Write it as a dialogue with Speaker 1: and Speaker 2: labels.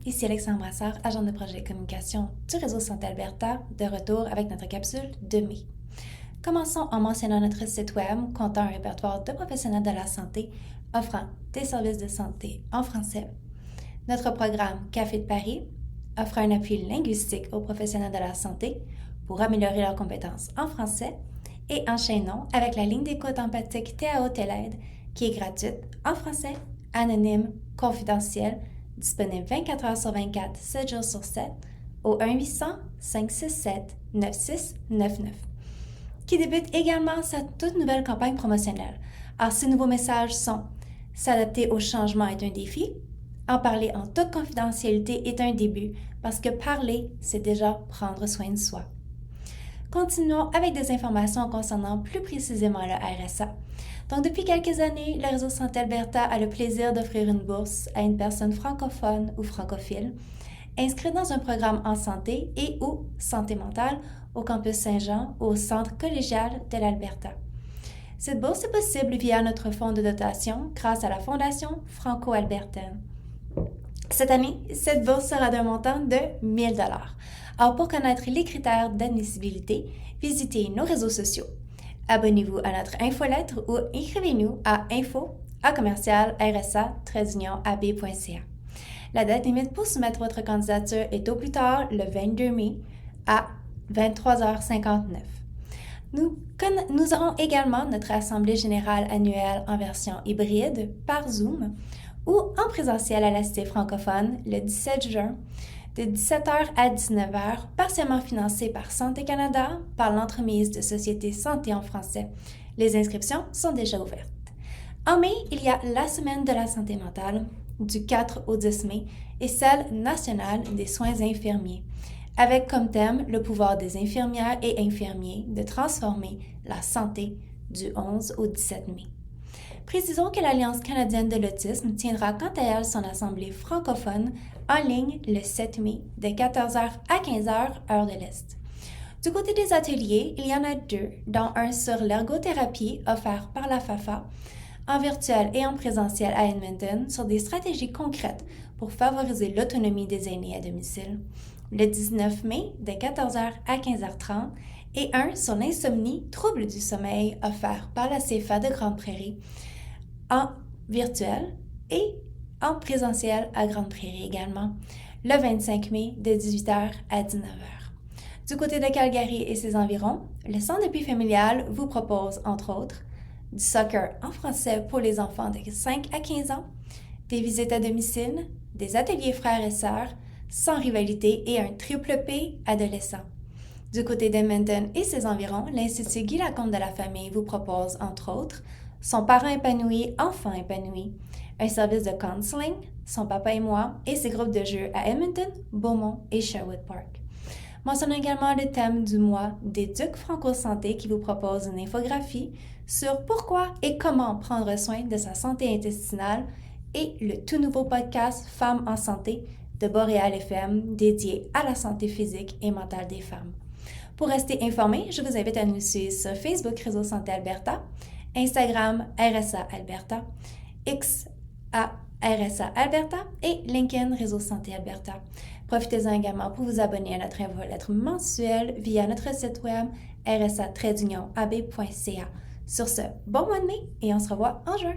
Speaker 1: Ici Alexandre Brassard, agent de projet de communication du réseau Santé Alberta, de retour avec notre capsule de mai. Commençons en mentionnant notre site web comptant un répertoire de professionnels de la santé offrant des services de santé en français. Notre programme Café de Paris offre un appui linguistique aux professionnels de la santé pour améliorer leurs compétences en français et enchaînons avec la ligne d'écoute empathique TAO TELAIDE qui est gratuite en français, anonyme, confidentielle, disponible 24 heures sur 24, 7 jours sur 7 au 1-800-567-9699 qui débute également sa toute nouvelle campagne promotionnelle. Alors, ces nouveaux messages sont « S'adapter au changement est un défi »,« En parler en toute confidentialité est un début » parce que parler, c'est déjà prendre soin de soi. Continuons avec des informations concernant plus précisément le RSA. Donc, depuis quelques années, le réseau Santé Alberta a le plaisir d'offrir une bourse à une personne francophone ou francophile inscrite dans un programme en santé et ou santé mentale au campus Saint-Jean ou au centre collégial de l'Alberta. Cette bourse est possible via notre fonds de dotation grâce à la Fondation franco-albertaine. Cette année, cette bourse sera d'un montant de 1 000 $. Alors, pour connaître les critères d'admissibilité, visitez nos réseaux sociaux. Abonnez-vous à notre infolettre ou écrivez-nous à info@rsa-ab.ca. La date limite pour soumettre votre candidature est au plus tard le 22 mai à 23h59. Nous aurons également notre Assemblée générale annuelle en version hybride par Zoom ou en présentiel à la Cité francophone le 17 juin de 17h à 19h, partiellement financée par Santé Canada par l'entremise de Société Santé en français. Les inscriptions sont déjà ouvertes. En mai, il y a la Semaine de la santé mentale du 4 au 10 mai et celle nationale des soins infirmiers, avec comme thème le pouvoir des infirmières et infirmiers de transformer la santé du 11 au 17 mai. Précisons que l'Alliance canadienne de l'autisme tiendra quant à elle son assemblée francophone en ligne le 7 mai de 14h à 15h, heure de l'Est. Du côté des ateliers, il y en a 2, dont un sur l'ergothérapie offert par la FAFA, en virtuel et en présentiel à Edmonton, sur des stratégies concrètes pour favoriser l'autonomie des aînés à domicile, le 19 mai de 14h à 15h30, et un sur l'insomnie, troubles du sommeil, offert par la CFA de Grande Prairie, en virtuel et en présentiel à Grande Prairie également, le 25 mai de 18h à 19h. Du côté de Calgary et ses environs, le Centre d'appui familial vous propose, entre autres, du soccer en français pour les enfants de 5 à 15 ans, des visites à domicile, des ateliers frères et sœurs, sans rivalité et un triple P adolescent. Du côté d'Edmonton et ses environs, l'Institut Guy Lacombe de la famille vous propose, entre autres, son parent épanoui, enfant épanoui, un service de counseling, son papa et moi, et ses groupes de jeux à Edmonton, Beaumont et Sherwood Park. Mentionnons également le thème du mois des Ducs Franco-Santé qui vous propose une infographie sur pourquoi et comment prendre soin de sa santé intestinale et le tout nouveau podcast Femmes en santé de Boréal FM dédié à la santé physique et mentale des femmes. Pour rester informé, je vous invite à nous suivre sur Facebook Réseau Santé Alberta, Instagram RSA Alberta, X à RSA Alberta et LinkedIn Réseau Santé Alberta. Profitez-en également pour vous abonner à notre infolettre mensuelle via notre site web rsa-ab.ca. Sur ce, bon mois de mai et on se revoit en juin!